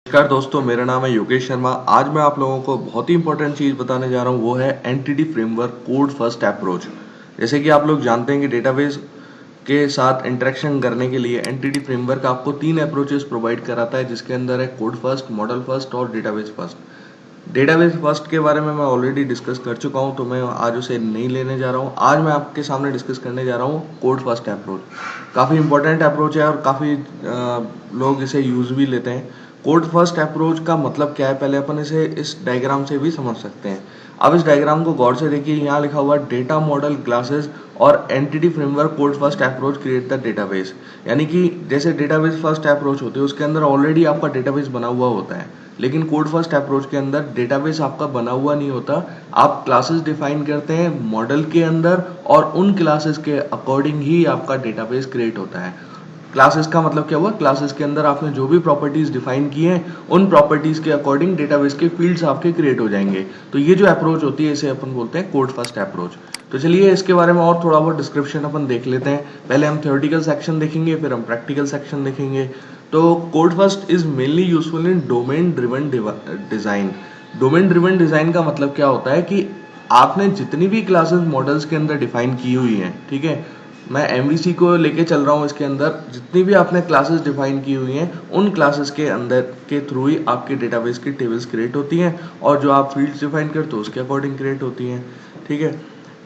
नमस्कार दोस्तों, मेरा नाम है योगेश शर्मा। आज मैं आप लोगों को बहुत ही इंपॉर्टेंट चीज़ बताने जा रहा हूँ, वो है entity framework code first approach. जैसे कि आप लोग जानते हैं कि डेटाबेस के साथ इंटरेक्शन करने के लिए एंटिटी फ्रेमवर्क आपको 3 अप्रोचेस प्रोवाइड कराता है, जिसके अंदर है कोड फर्स्ट, मॉडल फर्स्ट और डेटाबेस फर्स्ट। डेटाबेस फर्स्ट के बारे में मैं ऑलरेडी डिस्कस कर चुका हूं, तो मैं आज उसे नहीं लेने जा रहा हूं। आज मैं आपके सामने डिस्कस करने जा रहा हूं कोड फर्स्ट अप्रोच। काफ़ी इंपॉर्टेंट अप्रोच है और काफ़ी लोग इसे यूज़ भी लेते हैं। कोड फर्स्ट अप्रोच का मतलब क्या है, पहले अपन इसे इस डायग्राम से भी समझ सकते हैं। अब इस डायग्राम को गौर से देखिए, यहाँ लिखा हुआ डेटा मॉडल क्लासेस और entity framework code first approach create the database. यानी कि जैसे डेटाबेस फर्स्ट अप्रोच होती है, उसके अंदर ऑलरेडी आपका डेटाबेस बना हुआ होता है, लेकिन कोड फर्स्ट अप्रोच के अंदर डेटाबेस आपका बना हुआ नहीं होता। आप क्लासेस डिफाइन करते हैं मॉडल के अंदर और उन क्लासेस के अकॉर्डिंग ही आपका डेटाबेस क्रिएट होता है। क्लासेस का मतलब क्या हुआ, क्लासेस के अंदर आपने जो भी प्रॉपर्टीज डिफाइन की हैं, उन प्रॉपर्टीज के अकॉर्डिंग डेटाबेस के फील्ड्स आपके क्रिएट हो जाएंगे। तो ये जो अप्रोच होती है, इसे अपन बोलते हैं कोड फर्स्ट अप्रोच। तो चलिए इसके बारे में और थोड़ा बहुत डिस्क्रिप्शन अपन देख लेते हैं। पहले हम थ्योरेटिकल सेक्शन देखेंगे, फिर हम प्रैक्टिकल सेक्शन देखेंगे। तो code first is mainly useful in domain driven design. Domain driven design का मतलब क्या होता है कि आपने जितनी भी क्लासेस मॉडल्स के अंदर डिफाइन की हुई हैं, ठीक है, मैं एमवीसी को लेके चल रहा हूँ, इसके अंदर जितनी भी आपने क्लासेस डिफाइन की हुई हैं, उन क्लासेस के अंदर के थ्रू ही आपके डेटाबेस की टेबल्स क्रिएट होती हैं, और जो आप फील्ड्स डिफाइन करते हो उसके अकॉर्डिंग क्रिएट होती हैं। ठीक है,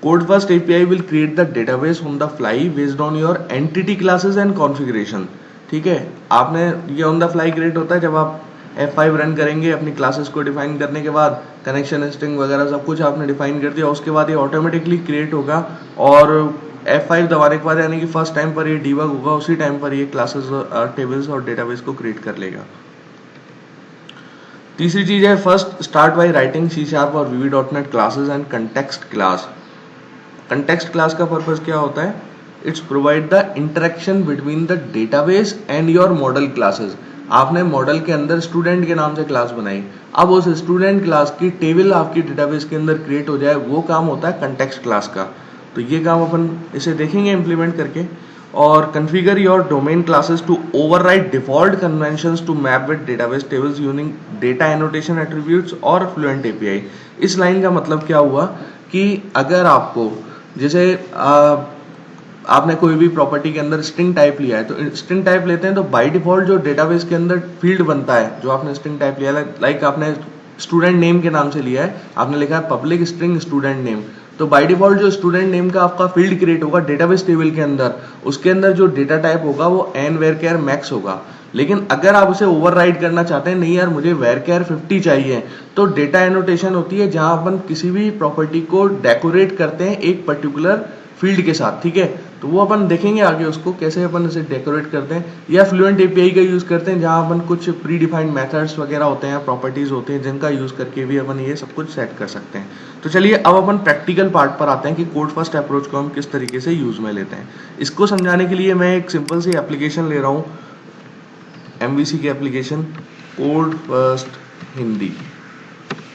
code first API will create the database on the fly based on your entity classes and configuration. ठीक है, आपने ये ऑन द फ्लाई क्रिएट होता है जब आप F5 रन करेंगे, अपनी क्लासेस को डिफाइन करने के बाद कनेक्शन स्ट्रिंग वगैरह सब कुछ आपने डिफाइन कर दिया, उसके बाद ये ऑटोमेटिकली क्रिएट होगा। और F5 दबाने के बाद, यानी कि फर्स्ट टाइम पर ये डीबग होगा, उसी टाइम पर ये क्लासेस टेबल्स और डेटाबेस को क्रिएट कर लेगा। तीसरी चीज है, first start by writing C# और VB.NET classes and context class. Context class का पर्पस क्या होता है, it's provide the interaction between the database and your model classes. आपने मॉडल के अंदर स्टूडेंट के नाम से क्लास बनाई, अब उस स्टूडेंट क्लास की टेबल आपकी डेटाबेस के अंदर क्रिएट हो जाए, वो काम होता है कंटेक्स्ट क्लास का। तो ये काम अपन इसे देखेंगे इम्प्लीमेंट करके। और configure your domain classes to override default conventions to map with database tables using data annotation attributes और फ्लुएंट एपीआई। इस लाइन का मतलब क्या हुआ कि अगर आपको जैसे आपने कोई भी प्रॉपर्टी के अंदर स्ट्रिंग टाइप लिया है, तो स्ट्रिंग टाइप लेते हैं तो बाय डिफॉल्ट जो डेटाबेस के अंदर फील्ड बनता है, जो आपने स्ट्रिंग टाइप लिया है, लाइक आपने स्टूडेंट नेम के नाम से लिया है, आपने लिखा है पब्लिक स्ट्रिंग स्टूडेंट नेम, तो बाय डिफॉल्ट जो स्टूडेंट नेम का आपका फील्ड क्रिएट होगा डेटाबेस टेबल के अंदर, उसके अंदर जो डेटा टाइप होगा वो एन वेर केयर मैक्स होगा। लेकिन अगर आप उसे ओवरराइड करना चाहते हैं, नहीं यार मुझे वेर केयर 50 चाहिए, तो डेटा एनोटेशन होती है जहां अपन किसी भी प्रॉपर्टी को डेकोरेट करते हैं एक पर्टिकुलर फील्ड के साथ। ठीक है, तो वो अपन देखेंगे आगे उसको कैसे अपन इसे डेकोरेट करते हैं। या फ्लुएंट एपीआई का यूज करते हैं, जहां अपन कुछ प्री डिफाइंड मेथड्स वगैरह होते हैं, प्रॉपर्टीज होते हैं, जिनका यूज करके भी अपन ये सब कुछ सेट कर सकते हैं। तो चलिए अब अपन प्रैक्टिकल पार्ट पर आते हैं कि कोड फर्स्ट अप्रोच को हम किस तरीके से यूज में लेते हैं। इसको समझाने के लिए मैं एक सिंपल सी एप्लीकेशन ले रहा हूँ, एमवीसी की application code first Hindi.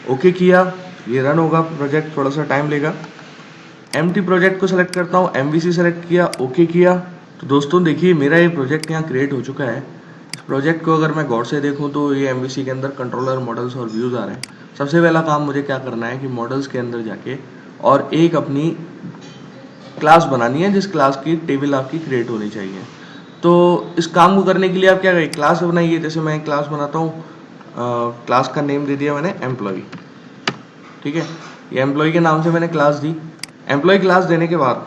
Okay किया, ये रन होगा प्रोजेक्ट, थोड़ा सा टाइम लेगा। एम्प्टी प्रोजेक्ट को सेलेक्ट करता हूँ, एमवीसी सेलेक्ट किया, ओके किया। तो दोस्तों देखिए मेरा ये प्रोजेक्ट यहाँ क्रिएट हो चुका है। इस प्रोजेक्ट को अगर मैं गौर से देखूँ तो ये एमवीसी के अंदर कंट्रोलर, मॉडल्स और व्यूज आ रहे हैं। सबसे पहला काम मुझे क्या करना है कि मॉडल्स के अंदर जाके और एक अपनी क्लास बनानी है, जिस क्लास की टेबल आपकी क्रिएट होनी चाहिए। तो इस काम को करने के लिए आप क्या करें, क्लास बनाइए। जैसे मैं क्लास बनाता हूँ, क्लास का नेम दे दिया मैंने एम्प्लॉय। ठीक है, ये एम्प्लॉय के नाम से मैंने क्लास दी। एम्प्लॉय क्लास देने के बाद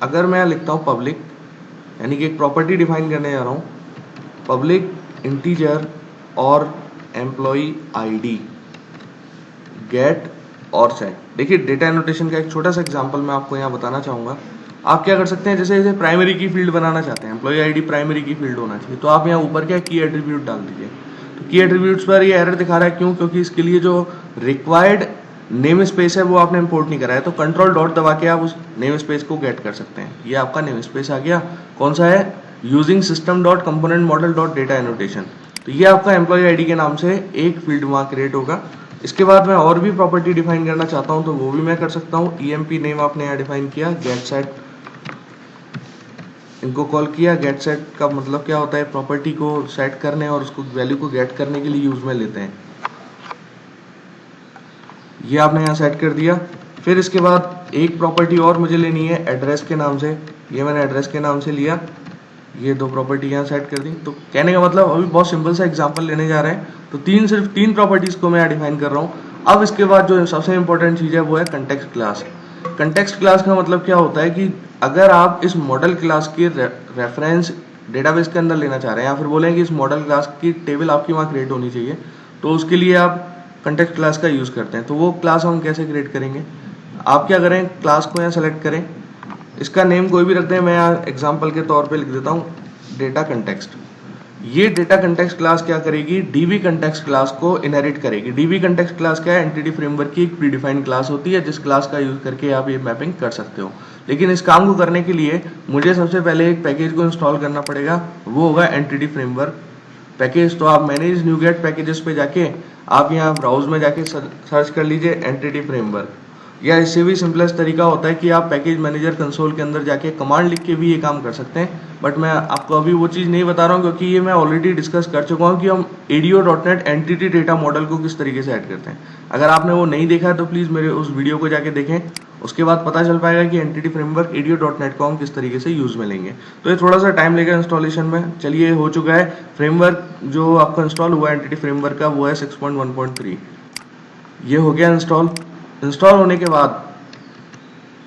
अगर मैं लिखता हूँ पब्लिक, यानी कि एक प्रॉपर्टी डिफाइन करने जा रहा हूँ, पब्लिक इंटीजर और एम्प्लॉय आईडी गेट और सेट। देखिए डेटा एनोटेशन का एक छोटा सा एग्जांपल मैं आपको यहाँ बताना चाहूँगा। आप क्या कर सकते हैं, जैसे प्राइमरी की फील्ड बनाना चाहते हैं, एम्प्लॉय आईडी प्राइमरी की फील्ड होना चाहिए, तो आप यहाँ ऊपर क्या की एट्रीब्यूट डाल दीजिए। तो की एट्रीब्यूट्स पर ये एरर दिखा रहा है, क्यों? क्योंकि इसके लिए जो रिक्वायर्ड नेम स्पेस है वो आपने इंपोर्ट नहीं करा है। तो कंट्रोल डॉट दबा के आप उस नेम स्पेस को गेट कर सकते हैं। ये आपका नेम स्पेस आ गया, कौन सा है, using system dot component model dot data annotation. तो ये आपका एम्प्लॉय आईडी के नाम से एक फील्ड वहाँ क्रिएट होगा। इसके बाद मैं और भी प्रॉपर्टी डिफाइन करना चाहता हूँ तो वो भी मैं कर सकता हूँ। ईएमपी नेम आपने यहाँ डिफाइन किया, गेट सेट इनको कॉल किया। गेट सेट का मतलब क्या होता है, प्रॉपर्टी को सेट करने और उसको वैल्यू को गेट करने के लिए यूज में लेते हैं। ये आपने यहाँ सेट कर दिया। फिर इसके बाद एक प्रॉपर्टी और मुझे लेनी है एड्रेस के नाम से, ये मैंने एड्रेस के नाम से लिया। ये दो प्रॉपर्टी यहाँ सेट कर दी। तो कहने का मतलब अभी बहुत सिंपल सा एग्जांपल लेने जा रहे हैं, तो सिर्फ तीन प्रॉपर्टीज को मैं डिफाइन कर रहा हूँ। अब इसके बाद जो सबसे इंपॉर्टेंट चीज है वो है कंटेक्स्ट क्लास। कंटेक्स्ट क्लास का मतलब क्या होता है कि अगर आप इस मॉडल क्लास की रेफरेंस डेटाबेस के अंदर लेना चाह रहे हैं या फिर बोलें कि इस मॉडल क्लास की टेबल आपकी वहाँ क्रिएट होनी चाहिए, तो उसके लिए आप कंटेक्स्ट क्लास का यूज करते हैं। तो वो क्लास हम कैसे क्रिएट करेंगे, आप क्या करें, क्लास को यहाँ सेलेक्ट करें, इसका नेम कोई भी रखते हैं, मैं यहाँ एग्जांपल के तौर पे लिख देता हूँ डेटा कंटेक्स्ट। ये डेटा कंटेक्स्ट क्लास क्या करेगी, डीबी कंटेक्स्ट क्लास को इनहेरिट करेगी। डीबी कंटेक्स्ट क्लास क्या है, एंटिटी फ्रेमवर्क की एक प्रीडिफाइंड क्लास होती है जिस क्लास का यूज करके आप ये मैपिंग कर सकते हो। लेकिन इस काम को करने के लिए मुझे सबसे पहले एक पैकेज को इंस्टॉल करना पड़ेगा, वो होगा एंटिटी फ्रेमवर्क पैकेज। तो आप मैनेज न्यू गेट पैकेजेस पे जाके आप यहाँ ब्राउज में जाके सर्च कर लीजिए एंटिटी फ्रेमवर्क, या इससे भी सिंपलेस्ट तरीका होता है कि आप पैकेज मैनेजर कंसोल के अंदर जाके कमांड लिख के भी ये काम कर सकते हैं। बट मैं आपको अभी वो चीज़ नहीं बता रहा हूँ क्योंकि ये मैं ऑलरेडी डिस्कस कर चुका हूँ कि हम ADO.NET एंटिटी डेटा मॉडल को किस तरीके से ऐड करते हैं। अगर आपने वो नहीं देखा तो प्लीज़ मेरे उस वीडियो को जाके देखें, उसके बाद पता चल पाएगा कि एंटिटी फ्रेमवर्क ADO.NET को हम किस तरीके से यूज में लेंगे। तो ये थोड़ा सा टाइम लेगा इंस्टॉलेशन में। चलिए हो चुका है फ्रेमवर्क जो आपका इंस्टॉल हुआ है एंटिटी फ्रेमवर्क का, वो है 6.1.3। ये हो गया इंस्टॉल। इंस्टॉल होने के बाद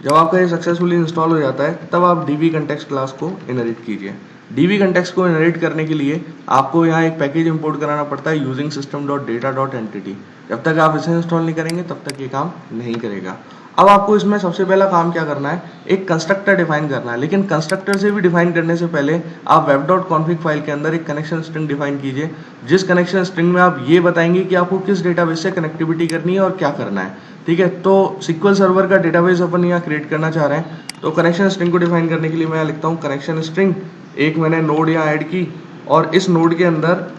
जब आपका ये सक्सेसफुली इंस्टॉल हो जाता है तब आप डीबी कंटेक्स्ट क्लास को इनहेरिट कीजिए। डीबी कंटेक्स्ट को इनहेरिट करने के लिए आपको यहाँ एक पैकेज इंपोर्ट कराना पड़ता है यूजिंग system.data.entity। जब तक आप इसे इंस्टॉल नहीं करेंगे तब तक ये काम नहीं करेगा। अब आपको इसमें सबसे पहला काम क्या करना है, एक कंस्ट्रक्टर डिफाइन करना है। लेकिन कंस्ट्रक्टर से भी डिफाइन करने से पहले आप web.config फाइल के अंदर एक कनेक्शन स्ट्रिंग डिफाइन कीजिए, जिस कनेक्शन स्ट्रिंग में आप ये बताएंगे कि आपको किस डेटाबेस से कनेक्टिविटी करनी है और क्या करना है। ठीक है, तो SQL सर्वर का डेटाबेस अपन यहाँ क्रिएट करना चाह रहे हैं। तो कनेक्शन स्ट्रिंग को डिफाइन करने के लिए मैं लिखता हूँ कनेक्शन स्ट्रिंग, एक मैंने नोड यहाँ ऐड की और इस नोड के अंदर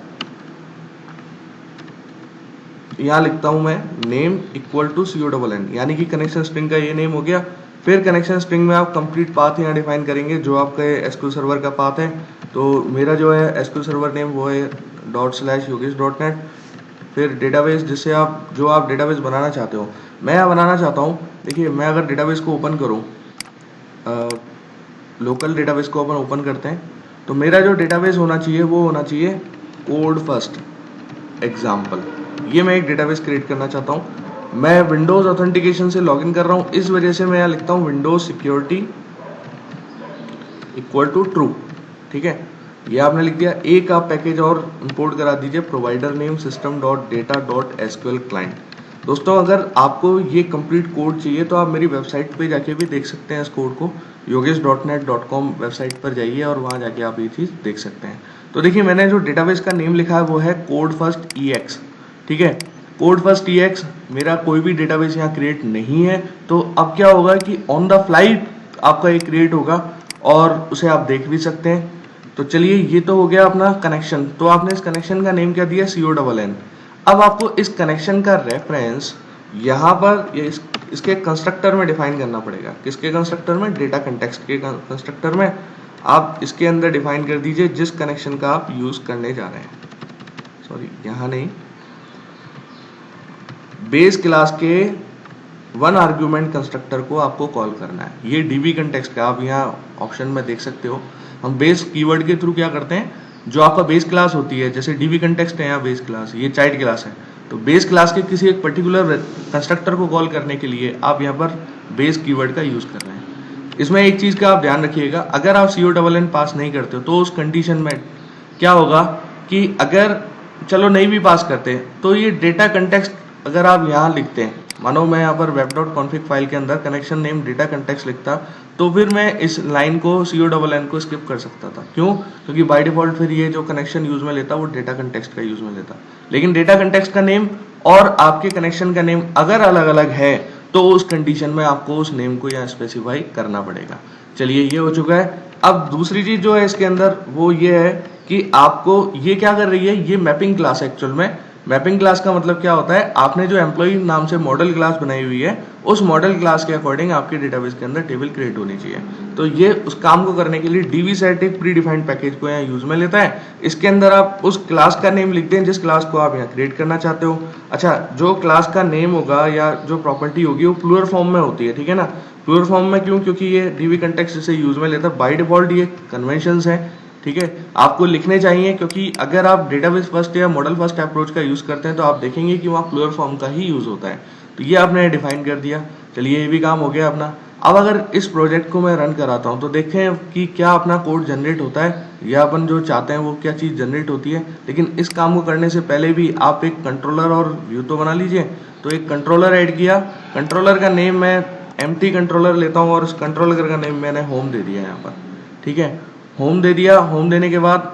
यहाँ लिखता हूं मैं नेम इक्वल टू CONN, यानी कि कनेक्शन स्ट्रिंग का ये नेम हो गया। फिर कनेक्शन स्ट्रिंग में आप कंप्लीट पाथ यहाँ डिफाइन करेंगे जो आपका SQL सर्वर का पाथ है। तो मेरा जो है SQL सर्वर नेम वो है ./yogesh.net। फिर डेटाबेस जिससे आप डेटाबेस बनाना चाहते हो, मैं यहाँ बनाना चाहता हूँ, देखिए मैं अगर डेटाबेस को ओपन करूँ, लोकल डेटाबेस को अपन ओपन करते हैं, तो मेरा जो डेटाबेस होना चाहिए वो होना चाहिए कोड फर्स्ट एग्जाम्पल। ये मैं एक डेटाबेस क्रिएट करना चाहता हूँ। मैं विंडोज ऑथेंटिकेशन से लॉगिन कर रहा हूँ, इस वजह से मैं यहाँ लिखता हूँ Windows security equal to true. ठीक है, ये आपने लिख दिया। एक आप पैकेज और इंपोर्ट करा दीजिए, प्रोवाइडर नेम system.data.sql क्लाइंट। दोस्तों अगर आपको ये कंप्लीट कोड चाहिए तो आप मेरी वेबसाइट पे जाके भी देख सकते हैं इस कोड को, yogesh.net.com वेबसाइट पर जाइए और वहाँ जाके आप ये चीज़ देख सकते हैं। तो देखिए मैंने जो डेटाबेस का नेम लिखा है वो है कोड फर्स्ट EX। ठीक है, कोड फर्स्ट EX, मेरा कोई भी डेटाबेस यहाँ क्रिएट नहीं है। तो अब क्या होगा कि ऑन द फ्लाई आपका ये क्रिएट होगा और उसे आप देख भी सकते हैं। तो चलिए ये तो हो गया अपना कनेक्शन। तो आपने इस कनेक्शन का नेम क्या दिया, CONN। अब आपको इस कनेक्शन का रेफरेंस यहाँ पर इसके कंस्ट्रक्टर में डिफाइन करना पड़ेगा। किसके कंस्ट्रक्टर में, डेटा कंटेक्स्ट के कंस्ट्रक्टर में। आप इसके अंदर डिफाइन कर दीजिए जिस कनेक्शन का आप यूज करने जा रहे हैं। सॉरी यहाँ नहीं, बेस क्लास के वन आर्ग्यूमेंट कंस्ट्रक्टर को आपको कॉल करना है। ये डीबी कंटेक्स्ट का आप यहाँ ऑप्शन में देख सकते हो। हम बेस कीवर्ड के थ्रू क्या करते हैं, जो आपका बेस क्लास होती है, जैसे डीबी कंटेक्स्ट है यहाँ बेस क्लास, ये चाइल्ड क्लास है, तो बेस क्लास के किसी एक पर्टिकुलर कंस्ट्रक्टर को कॉल करने के लिए आप यहाँ पर बेस कीवर्ड का यूज कर रहे हैं। इसमें एक चीज का आप ध्यान रखिएगा, अगर आप CONN पास नहीं करते हो तो उस कंडीशन में क्या होगा कि अगर चलो नहीं भी पास करते तो ये डेटा कंटेक्स्ट अगर आप यहाँ लिखते हैं, मानो मैं यहाँ पर web.config फाइल के अंदर कनेक्शन नेम डेटा कंटेक्स्ट लिखता, तो फिर मैं इस लाइन को CONN को स्किप कर सकता था। क्यों, क्योंकि बाय डिफॉल्ट फिर ये जो कनेक्शन यूज में लेता वो डेटा कंटेक्स्ट का यूज में लेता। लेकिन डेटा कंटेक्स्ट का नेम और आपके कनेक्शन का नेम अगर अलग अलग है तो उस कंडीशन में आपको उस नेम को यहाँ स्पेसिफाई करना पड़ेगा। चलिए ये हो चुका है। अब दूसरी चीज जो है इसके अंदर वो ये है कि आपको ये क्या कर रही है, ये मैपिंग क्लास है एक्चुअल में। मैपिंग क्लास का मतलब क्या होता है, आपने जो एम्प्लॉय नाम से मॉडल क्लास बनाई हुई है उस मॉडल क्लास के अकॉर्डिंग आपके डेटाबेस के अंदर टेबल क्रिएट होनी चाहिए। तो ये उस काम को करने के लिए dvset एक प्री डिफाइंड पैकेज को यहाँ यूज में लेता है। इसके अंदर आप उस क्लास का नेम लिखते हैं जिस क्लास को आप यहाँ क्रिएट करना चाहते हो। अच्छा, जो क्लास का नेम होगा या जो प्रॉपर्टी होगी वो प्लूरल फॉर्म में होती है, ठीक है ना। प्लूरल फॉर्म में क्यों, क्योंकि ये डीवी कंटेक्स्ट इसे यूज में लेता है। बाय डिफॉल्ट ये कन्वेंशंस है, ठीक है, आपको लिखने चाहिए, क्योंकि अगर आप डेटाबेस फर्स्ट या मॉडल फर्स्ट अप्रोच का यूज करते हैं तो आप देखेंगे कि वहाँ प्लूरल फॉर्म का ही यूज होता है। तो ये आपने डिफाइन कर दिया। चलिए ये भी काम हो गया अपना। अब अगर इस प्रोजेक्ट को मैं रन कराता हूँ तो देखें कि क्या अपना कोड जनरेट होता है या अपन जो चाहते हैं वो क्या चीज़ जनरेट होती है। लेकिन इस काम को करने से पहले भी आप एक कंट्रोलर और व्यू तो बना लीजिए। तो एक कंट्रोलर ऐड किया, कंट्रोलर का नेम मैं एम्प्टी कंट्रोलर लेता हूँ और उस कंट्रोलर का नेम मैंने होम दे दिया यहाँ पर, ठीक है। होम दे दिया। होम देने के बाद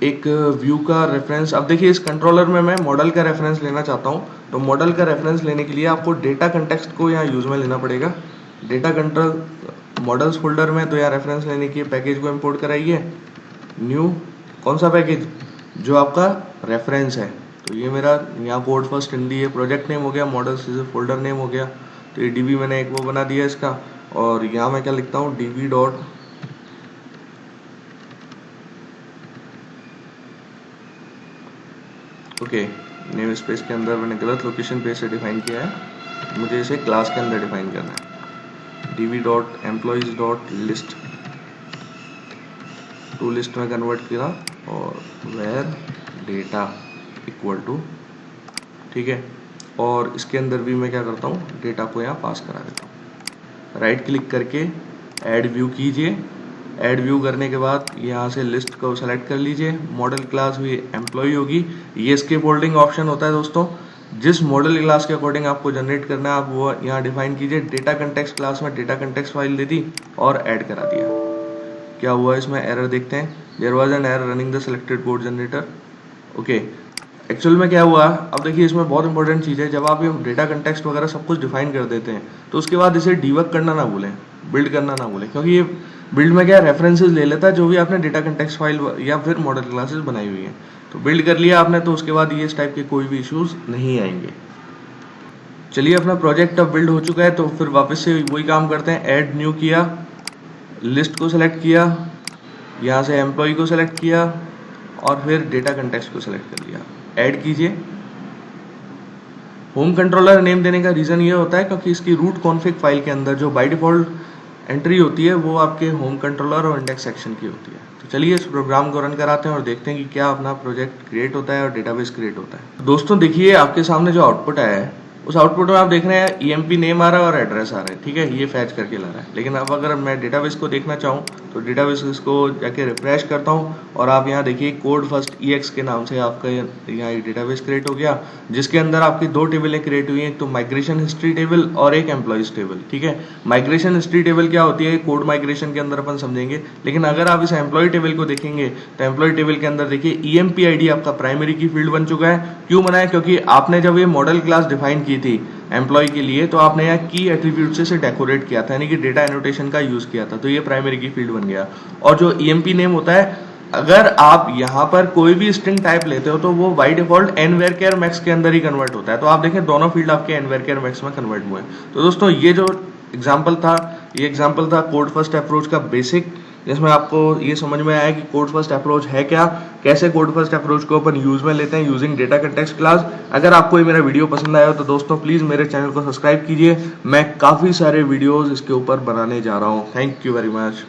एक व्यू का रेफरेंस, अब देखिए इस कंट्रोलर में मैं मॉडल का रेफरेंस लेना चाहता हूँ। तो मॉडल का रेफरेंस लेने के लिए आपको डेटा कंटेक्स्ट को यहाँ यूज में लेना पड़ेगा। डेटा कंट्रोल मॉडल्स फोल्डर में, तो यहाँ रेफरेंस लेने के पैकेज को इंपोर्ट कराइए। न्यू कौन सा पैकेज, जो आपका रेफरेंस है। तो ये मेरा यहाँ कोड फर्स्ट हिंदी है, प्रोजेक्ट नेम हो गया, मॉडल्स फोल्डर नेम हो गया। तो ये डीबी मैंने एक वो बना दिया इसका। और यहाँ मैं क्या लिखता हूँ, dB dot okay, name space के अंदर मैंने गलत लोकेशन पे से डिफाइन किया है, मुझे इसे क्लास के अंदर डिफाइन करना है। DB dot employees dot list, to list में कन्वर्ट किया और वेर डेटा इक्वल टू, ठीक है। और इसके अंदर भी मैं क्या करता हूँ, डेटा को यहाँ पास करा देता हूँ। राइट क्लिक करके ऐड व्यू कीजिए। ऐड व्यू करने के बाद यहाँ से लिस्ट को सेलेक्ट कर लीजिए। मॉडल क्लास भी एम्प्लॉय होगी। ये स्किप होल्डिंग ऑप्शन होता है दोस्तों, जिस मॉडल क्लास के अकॉर्डिंग आपको जनरेट करना है आप वो यहाँ डिफाइन कीजिए। डेटा कंटेक्स्ट क्लास में डेटा कंटेक्स्ट फाइल दे दी और ऐड करा दिया। क्या हुआ इसमें, एरर देखते हैं। There was an error running the selected code generator. Okay, actual में क्या हुआ, अब देखिए इसमें बहुत इंपॉर्टेंट चीज़ है। जब आप ये डेटा कंटेक्स्ट वगैरह सब कुछ डिफाइन कर देते हैं तो उसके बाद इसे डीबग करना ना भूलें, बिल्ड करना ना भूलें, क्योंकि ये बिल्ड में क्या रेफरेंसेस ले लेता है जो भी आपने डेटा कंटेक्स्ट फाइल या फिर मॉडल क्लासेस बनाई हुई है। तो बिल्ड कर लिया आपने तो उसके बाद ये इस टाइप के कोई भी इश्यूज नहीं आएंगे। चलिए अपना प्रोजेक्ट अब बिल्ड हो चुका है, तो फिर वापस से वही काम करते हैं। ऐड न्यू किया, लिस्ट को सेलेक्ट किया, यहाँ से एम्प्लॉय को सेलेक्ट किया और फिर डेटा कंटेक्स्ट को सेलेक्ट कर लिया। ऐड कीजिए। होम कंट्रोलर नेम देने का रीज़न ये होता है क्योंकि इसकी रूट कॉन्फ़िग फाइल के अंदर जो बाय डिफ़ॉल्ट एंट्री होती है वो आपके होम कंट्रोलर और इंडेक्स सेक्शन की होती है। तो चलिए इस प्रोग्राम को रन कराते हैं और देखते हैं कि क्या अपना प्रोजेक्ट क्रिएट होता है और डेटाबेस क्रिएट होता है। दोस्तों देखिए आपके सामने जो आउटपुट है उस आउटपुट में आप देख रहे हैं EMP नेम आ रहा है और एड्रेस आ रहा है, ठीक है, ये फैच करके ला रहा है। लेकिन अब अगर मैं डेटाबेस को देखना चाहूँ तो डेटाबेस को जाके रिफ्रेश करता हूँ और आप यहाँ देखिए कोड फर्स्ट EX के नाम से आपका यहाँ एक डेटाबेस क्रिएट हो गया, जिसके अंदर आपकी दो टेबलें क्रिएट हुई हैं, एक तो माइग्रेशन हिस्ट्री टेबल और एक एम्प्लॉइज टेबल, ठीक है। माइग्रेशन हिस्ट्री टेबल क्या होती है, कोड माइग्रेशन के अंदर अपन समझेंगे। लेकिन अगर आप इस एम्प्लॉय टेबल को देखेंगे तो एम्प्लॉय टेबल के अंदर देखिए EMP ID आपका प्राइमरी की फील्ड बन चुका है। क्यों बना है, क्योंकि आपने जब ये मॉडल क्लास डिफाइन की थी एम्प्लॉय के लिए तो आपने यहाँ की एट्रीब्यूट से डेकोरेट किया था, यानी कि डेटा एनोटेशन का यूज किया था, तो ये प्राइमरी की फील्ड बन गया। और जो EMP नेम होता है, अगर आप यहाँ पर कोई भी स्ट्रिंग टाइप लेते हो तो वो बाय डिफॉल्ट nvarchar max के अंदर ही कन्वर्ट होता है। तो आप देखें दोनों फील्ड आपके nvarchar max में कन्वर्ट हुए हैं। तो दोस्तों ये जो एग्जाम्पल था, ये एग्जाम्पल था कोड फर्स्ट अप्रोच का बेसिक, जिसमें आपको ये समझ में आया कि कोड फर्स्ट अप्रोच है क्या, कैसे कोड फर्स्ट अप्रोच को अपन यूज में लेते हैं यूजिंग डेटा कंटेक्स्ट क्लास। अगर आपको ये मेरा वीडियो पसंद आया हो तो दोस्तों प्लीज मेरे चैनल को सब्सक्राइब कीजिए। मैं काफी सारे वीडियोस इसके ऊपर बनाने जा रहा हूँ। Thank you very much.